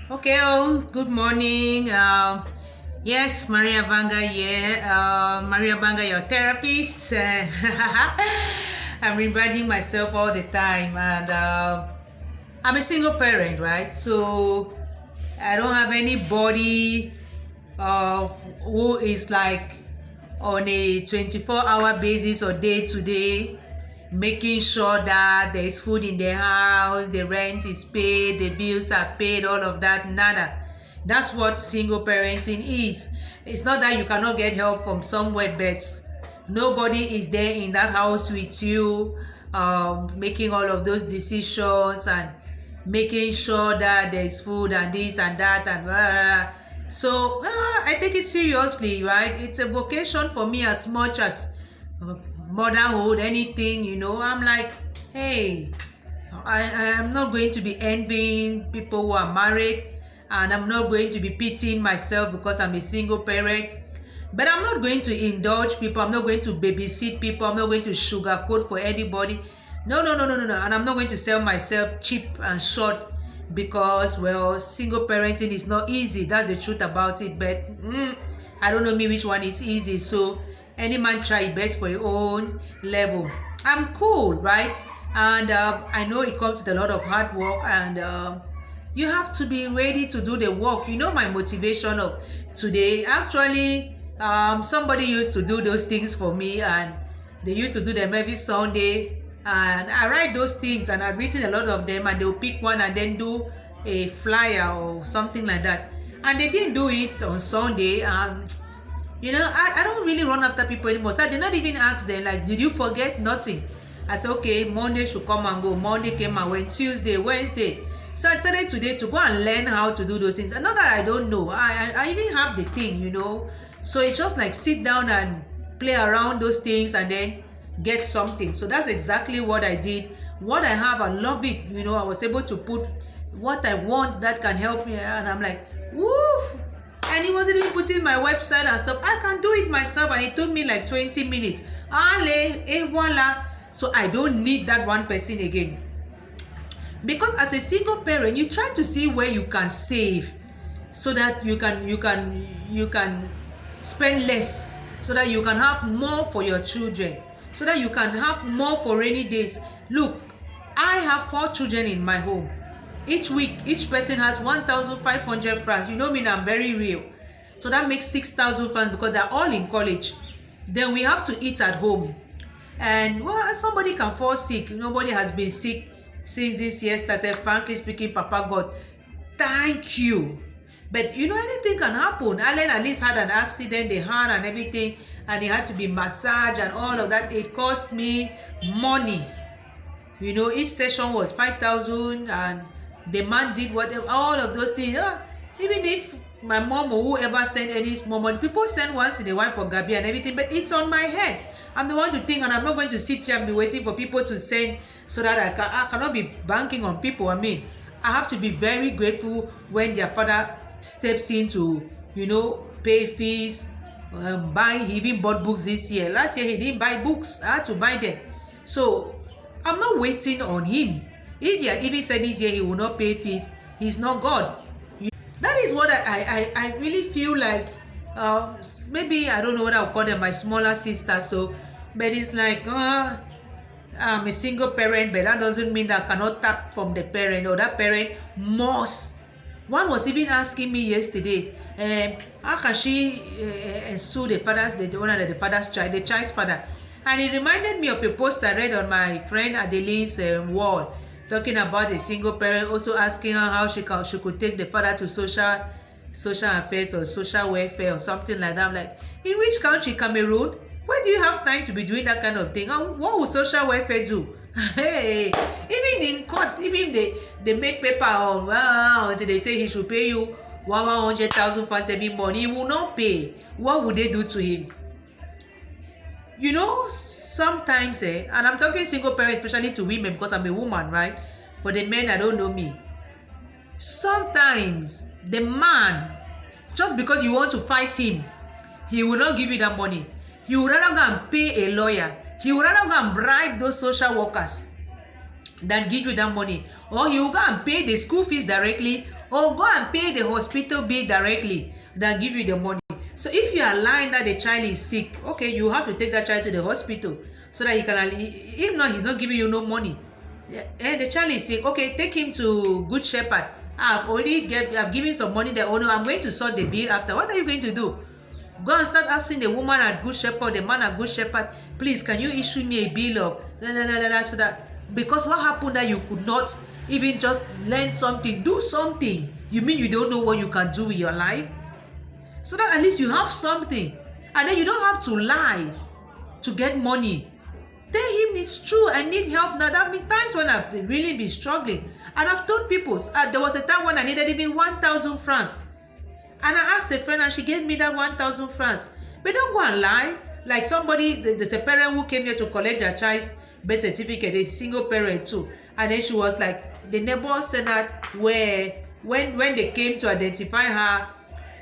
Okay, good morning. Yes, Maria Banga here. Maria Banga, your therapist. I'm reminding myself all the time, and I'm a single parent, right? So I don't have anybody who is like on a 24-hour basis or day to day, making sure that there is food in the house, the rent is paid, the bills are paid, all of that. Nada. That's what single parenting is. It's not that you cannot get help from somewhere, but nobody is there in that house with you, making all of those decisions and making sure that there is food and this and that and blah, blah, blah. So I take it seriously, right? It's a vocation for me as much as motherhood, anything. I'm like, hey, I am not going to be envying people who are married, and I'm not going to be pitying myself because I'm a single parent. But I'm not going to indulge people. I'm not going to babysit people. I'm not going to sugarcoat for anybody. No. And I'm not going to sell myself cheap and short because, well, single parenting is not easy. That's the truth about it. But I don't know me which one is easy. So any man try best for your own level. I'm cool, right? And I know it comes with a lot of hard work, and you have to be ready to do the work. My motivation of today, actually, somebody used to do those things for me, and they used to do them every Sunday, and I write those things, and I've written a lot of them, and they'll pick one and then do a flyer or something like that, and they didn't do it on Sunday. And I don't really run after people anymore. So I did not even ask them, like, did you forget? Nothing. I said, okay, Monday should come and go. Monday came and went. Tuesday, Wednesday. So I started today to go and learn how to do those things. And not that I don't know. I even have the thing. So it's just like sit down and play around those things and then get something. So that's exactly what I did. What I have, I love it. I was able to put what I want that can help me. And I'm like, woof. And he wasn't even putting my website and stuff. I can do it myself, and it took me like 20 minutes. Allez, et voila. So I don't need that one person again. Because as a single parent, you try to see where you can save so that you can spend less, so that you can have more for your children, so that you can have more for rainy days. Look, I have 4 children in my home. Each week, each person has 1,500 francs. You know me, I'm very real. So that makes 6,000 francs because they're all in college. Then we have to eat at home. And well, somebody can fall sick. Nobody has been sick since this year started. Frankly speaking, Papa God, thank you. But anything can happen. Alan at least had an accident, the hand and everything, and he had to be massaged and all of that. It cost me money. Each session was 5,000, and the man did whatever, all of those things. Even if my mom or whoever sent any small money, people send once in a while for Gabi and everything, but it's on my head. I'm the one to think, and I'm not going to sit here and be waiting for people to send so that I cannot be banking on people. I have to be very grateful when their father steps in to, pay fees, he even bought books this year. Last year he didn't buy books. I had to buy them. So I'm not waiting on him. If he had even said this year he will not pay fees, he's not God. That is what I really feel like. Maybe I don't know what I'll call them, my smaller sister. But it's like I'm a single parent, but that doesn't mean that I cannot tap from the parent, or that parent must. One was even asking me yesterday, how can she sue the owner of the father's child, the child's father? And it reminded me of a post I read on my friend Adeline's wall, talking about a single parent also asking her how she could take the father to social affairs or social welfare or something like that. I'm like, in which country? Cameroon? Where do you have time to be doing that kind of thing? And what will social welfare do? Hey, even in court, even they make paper on until they say he should pay you 100,000 francs every month. He will not pay. What would they do to him? Sometimes, and I'm talking single parents, especially to women because I'm a woman, right? For the men, I don't know me. Sometimes the man, just because you want to fight him, he will not give you that money. He would rather go and pay a lawyer. He would rather go and bribe those social workers than give you that money. Or he will go and pay the school fees directly or go and pay the hospital bill directly than give you the money. So if you are lying that the child is sick, okay, you have to take that child to the hospital so that he can, if not, he's not giving you no money. And the child is sick, okay, take him to Good Shepherd. I've given some money there. Oh no, I'm going to sort the bill after. What are you going to do? Go and start asking the woman at Good Shepherd, the man at Good Shepherd, please, can you issue me a bill of so that, because what happened that you could not even just learn something, do something. You mean you don't know what you can do with your life? So that at least you have something, and then you don't have to lie to get money. Tell him it's true, I need help now. There have been times when I've really been struggling, and I've told people, there was a time when I needed even 1,000 francs, and I asked a friend and she gave me that 1,000 francs. But don't go and lie. Like somebody, there's a parent who came here to collect their child's birth certificate, a single parent too, and then she was like, the neighbor said that where when they came to identify her,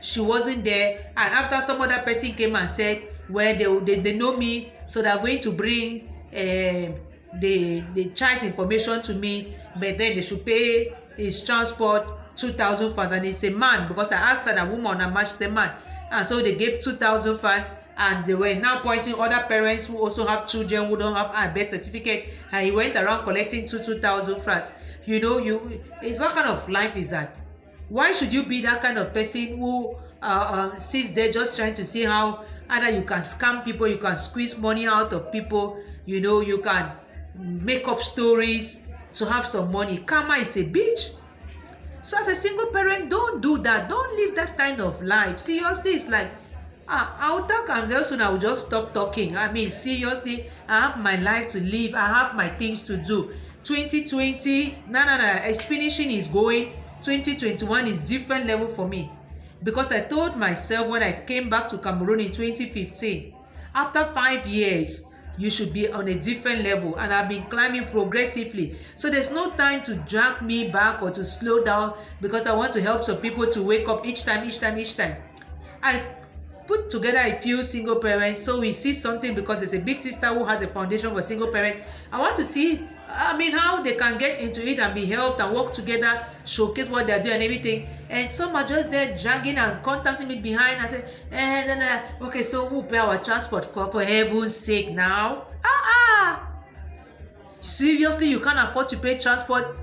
she wasn't there, and after some other person came and said, well, they know me, so they're going to bring the child's information to me, but then they should pay his transport 2,000 francs, and it's a man, because I asked her, a woman, and matched the man, and so they gave 2,000 francs, and they were now pointing other parents who also have children who don't have a birth certificate, and he went around collecting 2,000 francs. You know, what kind of life is that? Why should you be that kind of person who sits there just trying to see how either you can scam people, you can squeeze money out of people, you know, you can make up stories to have some money? Karma is a bitch. So as a single parent, don't do that. Don't live that kind of life. Seriously, it's like, I'll talk and very soon I will just stop talking. I mean, seriously, I have my life to live. I have my things to do. 2020, it's finishing, is going. 2021 is different level for me, because I told myself when I came back to Cameroon in 2015, after 5 years, you should be on a different level, and I've been climbing progressively. So there's no time to drag me back or to slow down, because I want to help some people to wake up each time. I put together a few single parents, so we see something, because there's a big sister who has a foundation for single parents. I want to see, how they can get into it and be helped and work together, showcase what they're doing and everything. And some are just there dragging and contacting me behind and say, okay, so who pay our transport for heaven's sake now? Seriously, you can't afford to pay transport?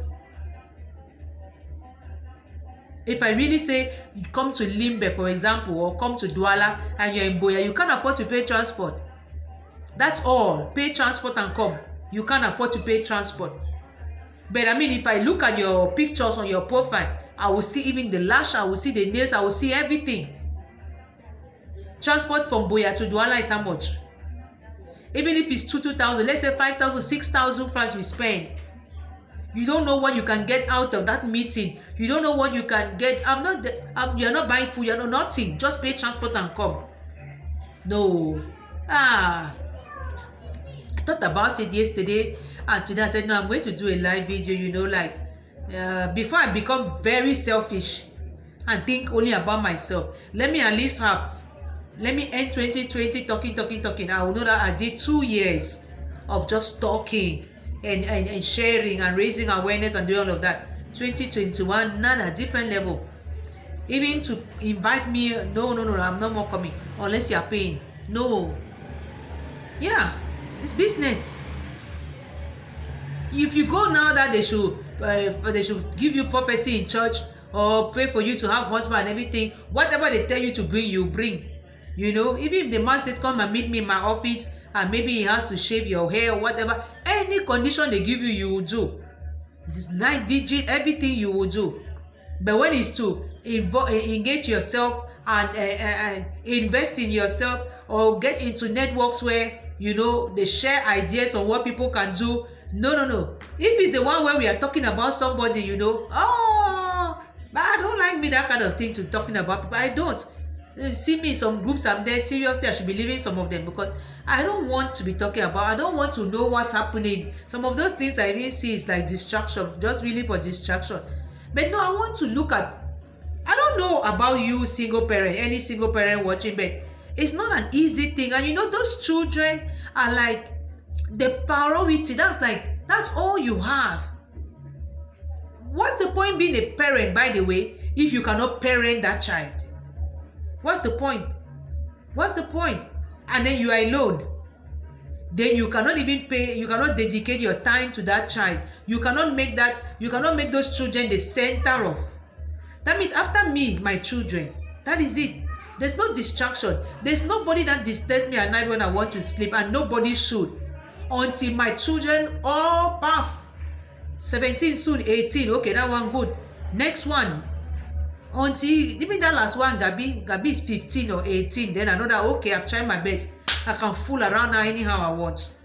If I really say you come to Limbe, for example, or come to Douala and you're in Boya, you can't afford to pay transport. That's all. Pay transport and come. You can't afford to pay transport. But if I look at your pictures on your profile, I will see even the lash, I will see the nails, I will see everything. Transport from Boya to Douala is how much? Even if it's 2,000, let's say 5,000, 6,000 francs we spend. You don't know what you can get out of that meeting. You don't know what you can get. You're not buying food, you're not nothing. Just pay transport and come. No. I thought about it yesterday, and today I said, no, I'm going to do a live video, before I become very selfish and think only about myself. Let me at least let me end 2020 talking. I will know that I did 2 years of just talking and sharing and raising awareness and doing all of that. 2021, a different level. Even to invite me, no, I'm not more coming unless you are paying. No. Yeah, it's business. If you go now that they should give you prophecy in church or pray for you to have husband and everything, whatever they tell you to bring, you bring. Even if the man says come and meet me in my office and maybe he has to shave your hair or whatever, any condition they give you, you will do. It's night vigil, everything you will do. But when it's to engage yourself and invest in yourself, or get into networks where they share ideas on what people can do, no. If it's the one where we are talking about somebody, but I don't like me that kind of thing to talking about people. I don't. See me in some groups, I'm there. Seriously, I should be leaving some of them, because I don't want to be talking about, I don't want to know what's happening. Some of those things I even see is like distraction, just really for distraction. But no, I want to look at, I don't know about you single parent, any single parent watching, but it's not an easy thing. And those children are like the priority. That's all you have. what's the point being a parent, by the way, if you cannot parent that child? What's the point? What's the point? And then you are alone. Then you cannot even pay, you cannot dedicate your time to that child. You cannot make those children the center of. That means after me, my children, that is it. There's no distraction. There's nobody that disturbs me at night when I want to sleep, and nobody should. Until my children all pass. 17, soon 18. Okay, that one good. Next one. Until even that last one, Gabi is 15 or 18. Then I know that, okay, I've tried my best. I can fool around now anyhow I want.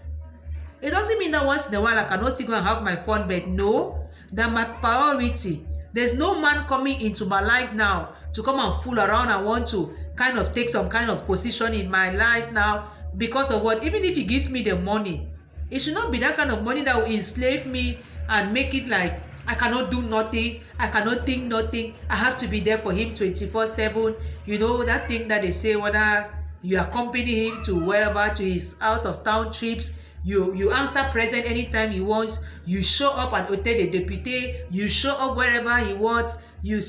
It doesn't mean that once in a while I cannot still go and have my fun, but no, that my priority. There's no man coming into my life now to come and fool around and want to kind of take some kind of position in my life now because of what? Even if he gives me the money, it should not be that kind of money that will enslave me and make it like I cannot do nothing, I cannot think nothing, I have to be there for him 24/7. You know that thing that they say, whether you accompany him to wherever, to his out of town trips, you answer present anytime he wants, you show up at Hotel de Député, you show up wherever he wants, you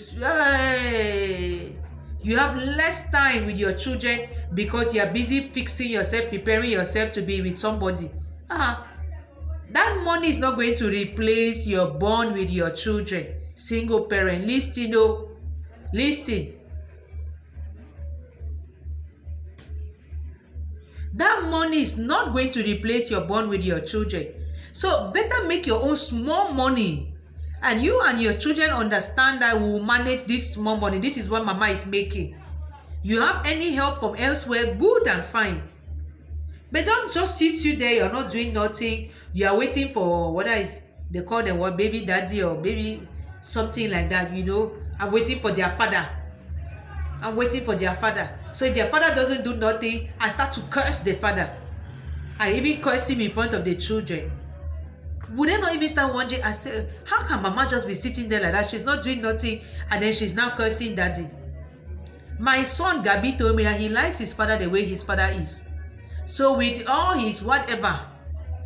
have less time with your children because you are busy fixing yourself, preparing yourself to be with somebody. That money is not going to replace your bond with your children. Single parent, listen, oh, listen. That money is not going to replace your bond with your children. So better make your own small money, and you and your children understand that we will manage this small money. This is what mama is making. You have any help from elsewhere, good and fine. But don't just sit you there, you're not doing nothing. You are waiting for whether is they call them what, baby daddy or baby something like that, you know. I'm waiting for their father. I'm waiting for their father. So if their father doesn't do nothing, I start to curse the father. I even curse him in front of the children. Would they not even start wondering, I say, how can mama just be sitting there like that? She's not doing nothing, and then she's now cursing daddy. My son Gabi told me that he likes his father the way his father is. So with all his whatever,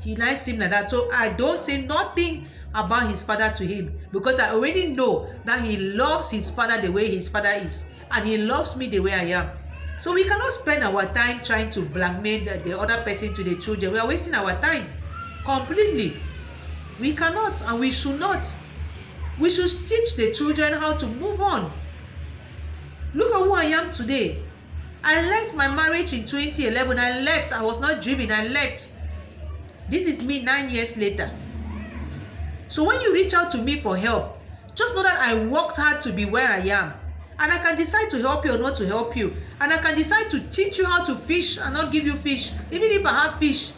he likes him like that. So I don't say nothing about his father to him, because I already know that he loves his father the way his father is, and he loves me the way I am. So we cannot spend our time trying to blackmail the other person to the children. We are wasting our time completely. We cannot, and we should not. We should teach the children how to move on. Look at who I am today. I left my marriage in 2011. I left. I was not dreaming. I left. This is me 9 years later. So when you reach out to me for help, just know that I worked hard to be where I am. And I can decide to help you or not to help you. And I can decide to teach you how to fish and not give you fish. Even if I have fish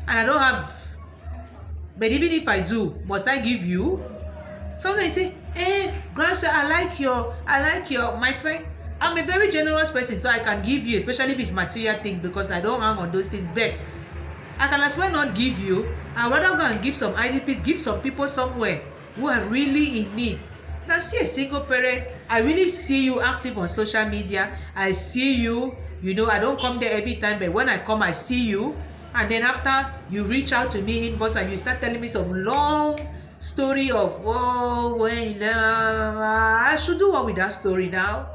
and I don't have. But even if I do, must I give you? Sometimes you say, hey, grandson, I like your, my friend. I'm a very generous person, so I can give you, especially if it's material things, because I don't hang on those things. But I can as well not give you. I'd rather go and give some IDPs, give some people somewhere who are really in need. Now, see a single parent, I really see you active on social media. I see you, you know, I don't come there every time, but when I come, I see you. And then after you reach out to me inbox and you start telling me some long story of, oh, well, I should do what with that story now?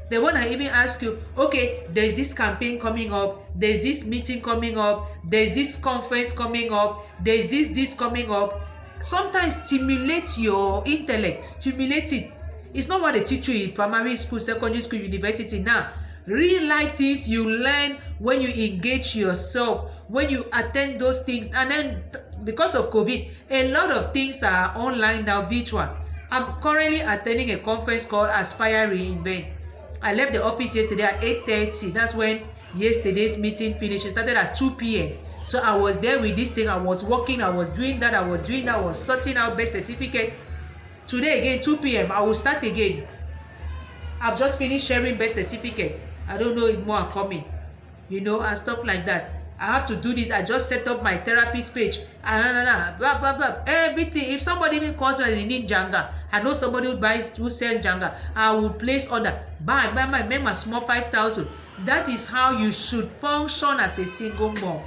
Then when I even ask you, okay, there's this campaign coming up, there's this meeting coming up, there's this conference coming up, there's this coming up. Sometimes stimulate your intellect, stimulate it. It's not what they teach you in primary school, secondary school, university. Now, real life things you learn when you engage yourself, when you attend those things. And then because of COVID, a lot of things are online now, virtual. I'm currently attending a conference called Aspire Reinvent. I left the office yesterday at 8:30. That's when yesterday's meeting finished. It started at 2 p.m. So I was there with this thing. I was working. I was doing that. I was sorting out birth certificate. Today again, 2 p.m. I will start again. I've just finished sharing birth certificate. I don't know if more are coming, you know, and stuff like that. I have to do this. I just set up my therapist page. Blah, blah, blah. Everything. If somebody even calls me and they need Janga, I know somebody who sells Janga. I will place order. Buy, make my small 5,000. That is how you should function as a single mom.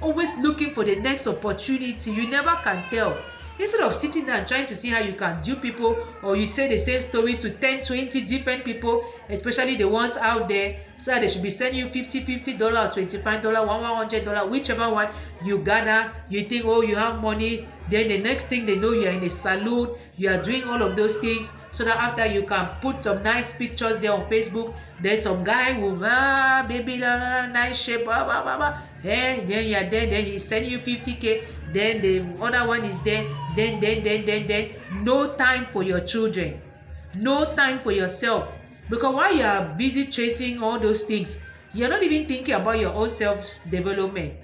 Always looking for the next opportunity. You never can tell. Instead of sitting down trying to see how you can dupe people, or you say the same story to 10, 20 different people, especially the ones out there, so that they should be sending you $50, $25, $100, whichever one you gather, you think, oh, you have money. Then the next thing they know, you are in a salon, you are doing all of those things, so that after you can put some nice pictures there on Facebook. There's some guy who, baby, nice shape, blah, blah, blah, blah. Then you are there, then he's sending you 50K. Then the other one is there. Then no time for your children, no time for yourself, because while you are busy chasing all those things, you're not even thinking about your own self-development.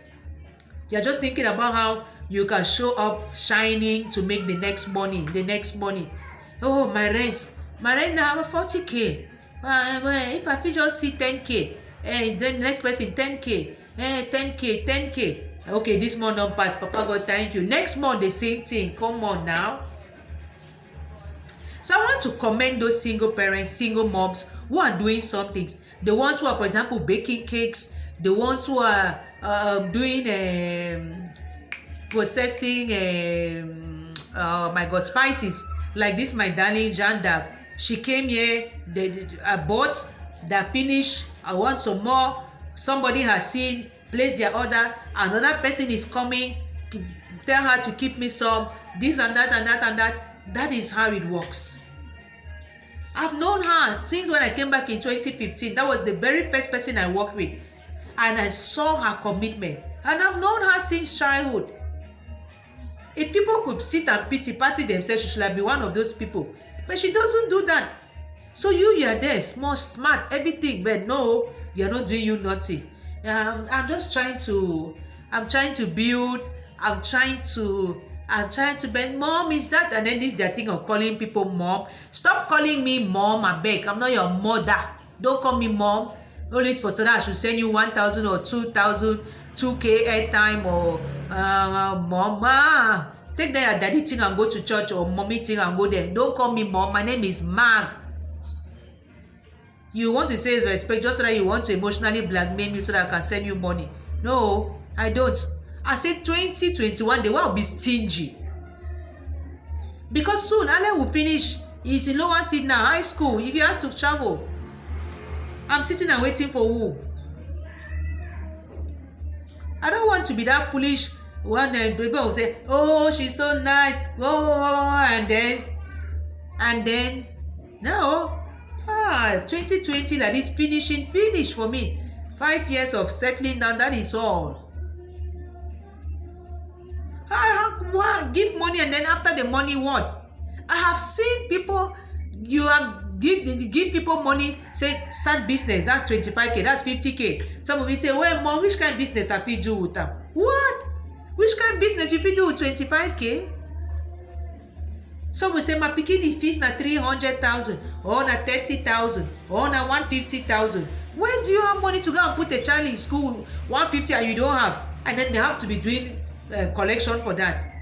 You're just thinking about how you can show up shining to make the next money. Oh, my rent now 40K. If I feel just see 10K, then the next person 10K, 10K. Okay, this month don't pass. Papa God, thank you. Next month the same thing. Come on now. So I want to commend those single parents, single moms who are doing some things. The ones who are, for example, baking cakes. The ones who are doing processing spices. Like this, my darling Janda. She came here. I bought, that finished. I want some more. Somebody has seen, place their order. Another person is coming. Tell her to keep me some. This and that and that and that. That is how it works. I've known her since when I came back in 2015. That was the very first person I worked with. And I saw her commitment. And I've known her since childhood. If people could sit and pity party themselves, she should have been one of those people. But she doesn't do that. So you are there, smart, everything. But no, you're not doing you nothing. I'm just trying to build. I'm trying to bend. Mom, is that? And then this their thing of calling people mom. Stop calling me mom, I beg. I'm not your mother. Don't call me mom. Only for so that I should send you 1,000 or 2,000, 2K airtime or mama. Take that daddy thing and go to church, or mommy thing and go there. Don't call me mom. My name is Mag. You want to say respect just so that you want to emotionally blackmail me so that I can send you money. No, I don't. I said 2021, they want to be stingy. Because soon, Ale will finish. He's in lower seat now, high school. If he has to travel, I'm sitting and waiting for who? I don't want to be that foolish one. People will say, oh, she's so nice. Oh, and then, no. 2020, that is finish for me. 5 years of settling down, that is all. Give money, and then after the money, what? I have seen people, you have give people money, say start business, that's 25K, that's 50K. Some of you say, well, mom, which kind of business have you do with them? What? Which kind of business if you do with 25K? Some will say, my bikini fees na 300,000, or na 30,000, or na 150,000. When do you have money to go and put a child in school 150 and you don't have? And then they have to be doing collection for that.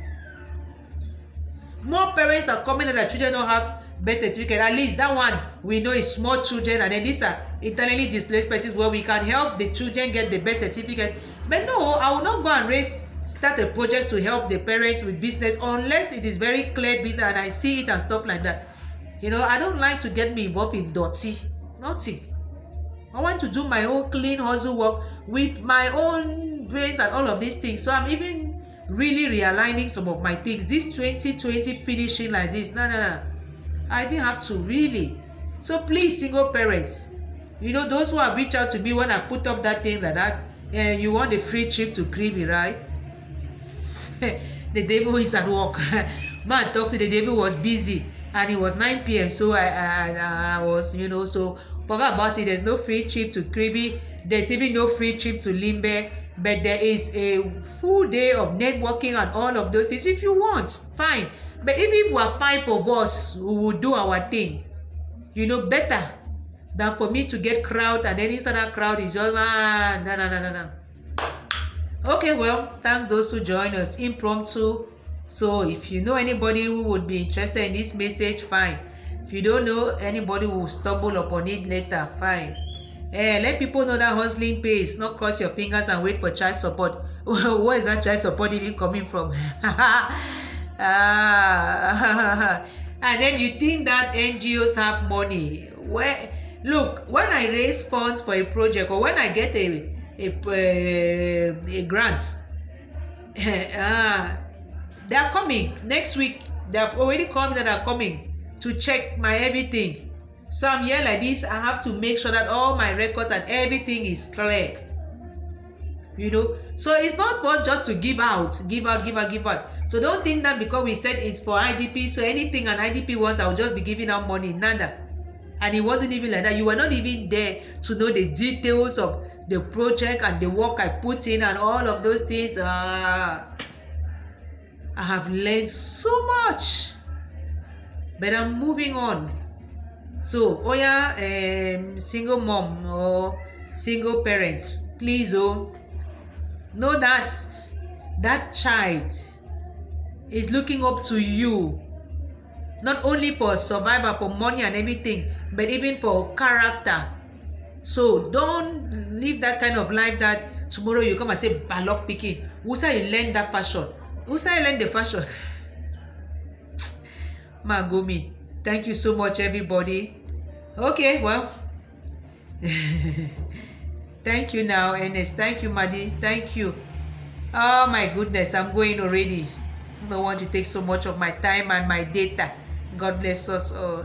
More parents are coming that their children don't have birth certificate. At least that one we know is small children, and then these are internally displaced persons where we can help the children get the birth certificate. But no, I will not go and start a project to help the parents with business unless it is very clear business and I see it and stuff like that. You know, I don't like to get me involved in dirty. Nothing. I want to do my own clean hustle work with my own brains and all of these things. So I'm even really realigning some of my things. This 2020 finishing like this. No. I didn't have to really. So please, single parents, you know, those who have reached out to me when I put up that thing like that, you want a free trip to Creamy, right? The devil is at work. Man, talk to the devil was busy and it was 9 p.m. So I was, you know, so forget about it. There's no free trip to Creamy. There's even no free trip to Limbe. But there is a full day of networking and all of those things. If you want, fine. But if we are 5 of us who will do our thing, you know, better than for me to get crowd and then inside that crowd is just no. Okay, well, thank those who join us impromptu. So if you know anybody who would be interested in this message, fine. If you don't know anybody who will stumble upon it later, fine. Let people know that hustling pays. Not cross your fingers and wait for child support. Where is that child support even coming from? Ah, and then you think that NGOs have money. Where, look, when I raise funds for a project or when I get a grant, they're coming next week. They've already come that are coming to check my everything. So I'm here like this. I have to make sure that all my records and everything is clear. So it's not for just to give out. So don't think that because we said it's for IDP, so anything an IDP wants, I'll just be giving out money. Nada. And it wasn't even like that. You were not even there to know the details of the project and the work I put in and all of those things. I have learned so much, but I'm moving on. So, single mom or single parent, please, know that that child is looking up to you, not only for survival, for money and everything, but even for character. So don't live that kind of life that tomorrow you come and say ballock picking. Who say you learn that fashion? Who say you learn the fashion? Magomi, thank you so much, everybody. Okay, well, thank you now, Ernest. Thank you, Madi. Thank you. Oh my goodness, I'm going already. I don't want to take so much of my time and my data. God bless us all.